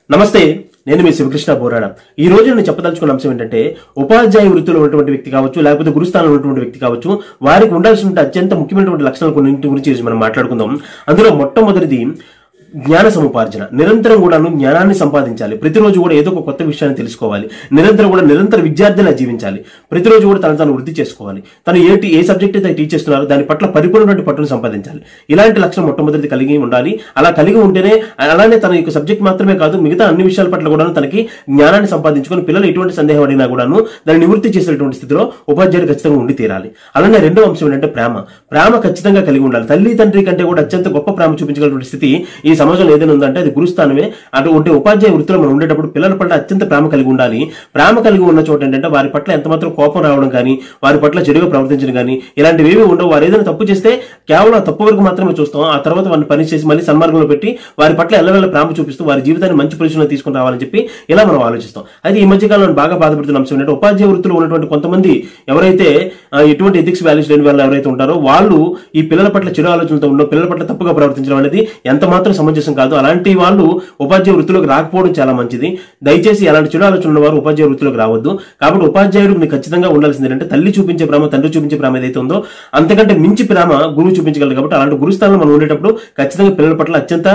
నమస్తే, నేను మీ శివకృష్ణ బోరాడ. ఈ రోజు నేను చెప్పదలుచుకున్న అంశం ఏంటంటే, ఉపాధ్యాయ వృత్తిలో ఉన్నటువంటి వ్యక్తి కావచ్చు, లేకపోతే గురుస్థానంలో ఉన్నటువంటి వ్యక్తి కావచ్చు, వారికి ఉండాల్సిన అత్యంత ముఖ్యమైనటువంటి లక్షణాలు కొన్నింటి గురించి మనం మాట్లాడుకుందాం. అందులో మొట్టమొదటిది జ్ఞాన సముపార్జన. నిరంతరం కూడాను జ్ఞానాన్ని సంపాదించాలి. ప్రతిరోజు కూడా ఏదో ఒక కొత్త విషయాన్ని తెలుసుకోవాలి. నిరంతర విద్యార్థిలా జీవించాలి. ప్రతిరోజు కూడా తను వృద్ధి చేసుకోవాలి. తను ఏ సబ్జెక్ట్ అయితే టీచ్ చేస్తున్నారో దాని పట్ల పరిపూర్ణమైన పట్టును సంపాదించాలి. ఇలాంటి లక్షణం మొట్టమొదటి కలిగి ఉండాలి. అలా కలిగి ఉంటేనే, అలానే తన యొక్క సబ్జెక్ట్ మాత్రమే కాదు, మిగతా అన్ని విషయాల పట్ల కూడా తనకి జ్ఞానాన్ని సంపాదించుకొని పిల్లలు ఎటువంటి సందేహం అడిగినా కూడాను దాన్ని నివృత్తి చేసేటువంటి స్థితిలో ఉపాధ్యాయుడు ఖచ్చితంగా ఉండి తీరాలి. అలానే రెండో అంశం ఏంటంటే ప్రేమ ఖచ్చితంగా కలిగి ఉండాలి. తల్లి తండ్రి కంటే కూడా అత్యంత గొప్ప ప్రేమ చూపించగలిగిన స్థితి ఈ సమాజంలో ఏదైనా ఉందంటే అది గురుస్థానమే. అటువంటి ఉపాధ్యాయ వృత్తిలో మనం ఉండేటప్పుడు పిల్లల పట్ల అత్యంత ప్రేమ కలిగి ఉండాలి. ప్రేమ కలిగి ఉన్న చోట ఏంటంటే వారి పట్ల ఎంతమాత్రం కోపం రావడం కానీ, వారి పట్ల చెడుగా ప్రవర్తించడం కానీ ఇలాంటివి ఏవి ఉండవు. వారు ఏదైనా తప్పు చేస్తే కేవలం తప్పు వరకు మాత్రమే చూస్తాం. ఆ తర్వాత వారిని పని చేసి మళ్ళీ సన్మార్గంలో పెట్టి వారి పట్ల ఎల్లవేళ ప్రేమ చూపిస్తూ వారి జీవితాన్ని మంచి పొజిషన్లో తీసుకుని రావాలని చెప్పి ఇలా మనం ఆలోచిస్తాం. అయితే ఈ మధ్యకాలంలో బాగా బాధపడుతున్న అంశం ఏంటంటే, ఉపాధ్యాయ వృత్తిలో ఉన్నటువంటి కొంతమంది ఎవరైతే ఎటువంటి ఎథిక్స్ వాల్యూస్ లేని వాళ్ళు ఎవరైతే ఉంటారో వాళ్ళు ఈ పిల్లల పట్ల చెడు ఆలోచనలతో ఉండడం, పిల్లల పట్ల తప్పుగా ప్రవర్తించడం అనేది ఎంత మాత్రం సమంజసం కాదు. అలాంటి వాళ్ళు ఉపాధ్యాయ వృత్తిలోకి రాకపోవడం చాలా మంచిది. దయచేసి అలాంటి చెడు ఆలోచన ఉన్న వారు ఉపాధ్యాయ వృత్తిలోకి రావద్దు. కాబట్టి ఉపాధ్యాయుడు ఖచ్చితంగా ఉండాల్సింది ఏంటంటే, తల్లి చూపించే ప్రేమ, తండ్రి చూపించే ప్రేమ ఏదైతే ఉందో అంతకంటే మించి ప్రేమ గురువు చూపించగలరు. కాబట్టి అలాంటి గురుస్థానంలో మనం ఉండేటప్పుడు ఖచ్చితంగా పిల్లల పట్ల అత్యంత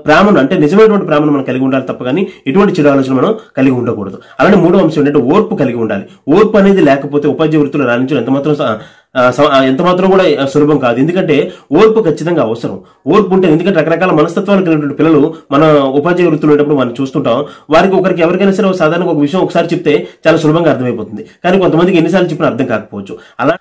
ప్రేమను, అంటే నిజమైనటువంటి ప్రేమను మనం కలిగి ఉండాలి తప్ప కానీ ఎటువంటి చెడు ఆలోచన మనం కలిగి ఉండకూడదు. అలానే మూడో అంశం ఏంటంటే ఓర్పు కలిగి ఉండాలి. ఓర్పు అనేది లేకపోతే ఉపాధ్యాయ వృత్తిలో రాణించడం ఎంతమాత్రం కూడా సులభం కాదు. ఎందుకంటే ఓర్పు ఖచ్చితంగా అవసరం. ఓర్పు ఉంటే, ఎందుకంటే రకరకాల మనస్తత్వాలు కలిగినటువంటి పిల్లలు మన ఉపాధ్యాయ వృత్తిలో ఉండేటప్పుడు మనం చూస్తుంటాం. ఒకరికి ఎవరికైనా సరే సాధారణంగా ఒక విషయం ఒకసారి చెప్తే చాలా సులభంగా అర్థమైపోతుంది. కానీ కొంతమందికి ఎన్నిసార్లు చెప్పినా అర్థం కాకపోవచ్చు.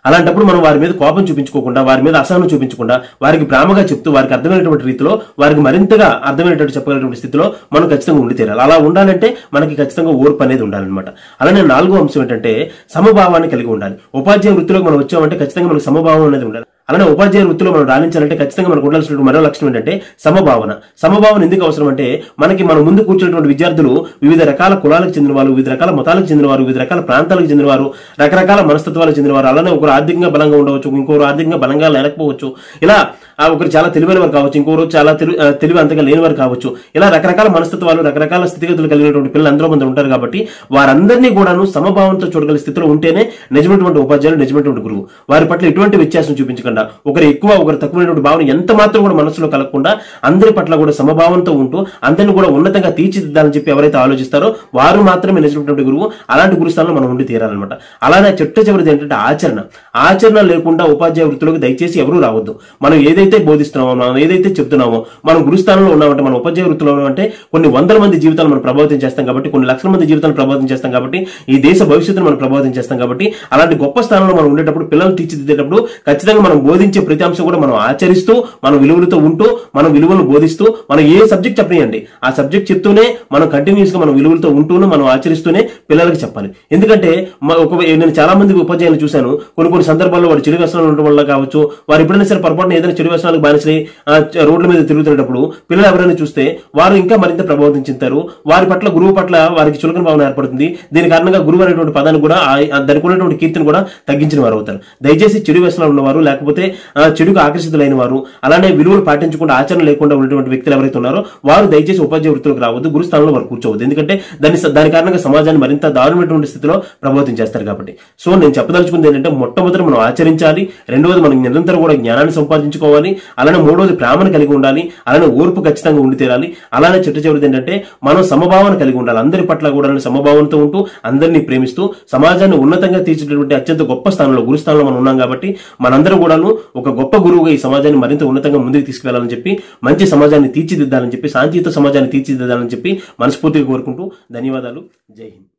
అలాంటప్పుడు మనం వారి మీద కోపం చూపించుకోకుండా, వారి మీద అసహనం చూపించకుండా, వారికి ప్రేమగా చెప్తూ వారికి అర్థమైనటువంటి రీతిలో వారికి మరింతగా అర్థమైనటువంటి చెప్పగలిగినటువంటి స్థితిలో మనం ఖచ్చితంగా ఉండి తీరాలి. అలా ఉండాలంటే మనకి ఖచ్చితంగా ఓర్పు అనేది ఉండాలన్నమాట. అలానే నాలుగో అంశం ఏంటంటే సమభావాన్ని కలిగి ఉండాలి. ఉపాధ్యాయ వృత్తిలోకి మనం వచ్చామంటే ఖచ్చితంగా మనకు సమభావం అనేది ఉండాలి. అలానే ఉపాధ్యాయ వృత్తిలో మనం రాణించాలంటే ఖచ్చితంగా మనకు ఉండాల్సిన మరో లక్షణం ఏంటంటే సమభావన ఎందుకు అవసరం అంటే, మన ముందు కూర్చున్నటువంటి విద్యార్థులు వివిధ రకాల కులాలకు చెందిన వారు, వివిధ రకాల మతాలకు చెందిన వారు, వివిధ రకాల ప్రాంతాలకు చెందిన వారు, రకరకాల మనస్తత్వాలకు చెందిన వారు. అలానే ఒకరు ఆర్థికంగా బలంగా ఉండవచ్చు, ఇంకొకరు ఆర్థికంగా బలంగా లేకపోవచ్చు. ఇలా ఒకరు చాలా తెలివైన వారు కావచ్చు, ఇంకొకరు చాలా తెలివి అంతగా లేని వారు కావచ్చు. ఇలా రకరకాల మనస్తత్వాలు, రకరకాల స్థితిగతులు కలిగినటువంటి పిల్లలు ఎంతో మంది ఉంటారు. కాబట్టి వారందరినీ కూడాను సమభావంతో చూడగల స్థితిలో ఉంటేనే నిజమైనటువంటి ఉపాధ్యాయులు, నిజమైనటువంటి గురువు. వారి పట్ల ఎటువంటి వ్యత్యాసం చూపించకుండా, ఒకరు ఎక్కువ ఒకరు తక్కువైనటువంటి భావన ఎంత మాత్రం కూడా మనసులో కలగకుండా అందరి పట్ల కూడా సమభావంతో ఉంటూ అందరిని కూడా ఉన్నతంగా తీర్చిదిద్దాలని చెప్పి ఎవరైతే ఆలోచిస్తారో వారు మాత్రమే నిజమైనటువంటి గురువు. అలాంటి గురుస్థానంలో మనం ఉండి తీరాలన్నమాట. అలానే చివరిది ఏంటంటే ఆచరణ లేకుండా ఉపాధ్యాయ వృత్తిలోకి దయచేసి ఎవరూ రావద్దు. మనం ఏదైతే బోధిస్తున్నామో, మనం ఏదైతే చెప్తున్నామో, మనం గురుస్థానంలో ఉన్నామంటే, మన ఉపాధ్యాయ వృత్తిలో ఉన్నామంటే కొన్ని వందల మంది జీవితాలు మనం ప్రభావితం చేస్తాం కాబట్టి, కొన్ని లక్షల మంది జీవితాలను ప్రభావితం చేస్తాం కాబట్టి, ఈ దేశ భవిష్యత్తును మనం ప్రభావితం చేస్తాం కాబట్టి, అలాంటి గొప్ప స్థానంలో మనం ఉండేటప్పుడు, పిల్లలు తీర్చిదిద్దేటప్పుడు ఖచ్చితంగా మనం బోధించే ప్రతి అంశం కూడా మనం ఆచరిస్తూ, మన విలువలతో ఉంటూ, మన విలువలను బోధిస్తూ, మనం ఏ సబ్జెక్ట్ చెప్పనియండి ఆ సబ్జెక్ట్ చెప్తూనే మనం కంటిన్యూస్ గా మన విలువలతో ఉంటూనే మనం ఆచరిస్తూనే పిల్లలకి చెప్పాలి. ఎందుకంటే నేను చాలా మంది ఉపాధ్యాయులు చూశాను, కొన్ని సందర్భాల్లో వాడు చెడు వ్యసనాలు ఉండడం వల్ల కావచ్చు, వారు ఎప్పుడైనా సరే పొరపాటున ఏదైనా చెడు వ్యసనాలకు బానిసై రోడ్ల మీద తిరుగుతున్నప్పుడు పిల్లలు ఎవరైనా చూస్తే వారు ఇంకా మరింత ప్రభావితం చెందుతారు. వారి పట్ల, గురువు పట్ల వారికి చులకన భావన ఏర్పడుతుంది. దీని కారణంగా గురువు అనేటువంటి పదాన్ని కూడా, దానికి ఉన్నటువంటి కీర్తిని కూడా తగ్గించిన వారు అవుతారు. దయచేసి చెడు వ్యసనాలు ఉన్నవారు, లేకపోతే చెడుకు ఆకర్షితులైన వారు, అలానే విలువలు పాటించకుండా ఆచరణ లేకుండా ఉన్నటువంటి వ్యక్తులు ఎవరైతే ఉన్నారో వారు దయచేసి ఉపాధ్యాయ వృత్తిలోకి రావద్దు, గురుస్థానంలో వారు కూర్చోవద్దు. ఎందుకంటే దాని కారణంగా సమాజాన్ని మరింత దారుణమైనటువంటి స్థితిలో ప్రభావితం చేస్తారు. కాబట్టి నేను చెప్పదలుచుకుంది ఏంటంటే, మొట్టమొదటి మనం ఆచరించాలి, రెండవది మనం నిరంతరం కూడా జ్ఞానాన్ని సంపాదించుకోవాలి, అలానే మూడవది ప్రేమను కలిగి ఉండాలి, అలానే ఓర్పు ఖచ్చితంగా ఉండి తీరాలి. అలానే చివరిది ఏంటంటే మనం సమభావన కలిగి ఉండాలి. అందరి పట్ల కూడా సమభావంతో ఉంటూ అందరినీ ప్రేమిస్తూ సమాజాన్ని ఉన్నతంగా తీర్చేటటువంటి అత్యంత గొప్ప స్థానంలో, గురుస్థానంలో మనం ఉన్నాం. కాబట్టి మనందరం కూడాను ఒక గొప్ప గురువుగా ఈ సమాజాన్ని మరింత ఉన్నతంగా ముందుకు తీసుకువెళ్లాలని చెప్పి, మంచి సమాజాన్ని తీర్చిదిద్దాలని చెప్పి, శాంతియుత సమాజాన్ని తీర్చిదిద్దాలని చెప్పి మనస్ఫూర్తిగా కోరుకుంటూ ధన్యవాదాలు. జై హింద్.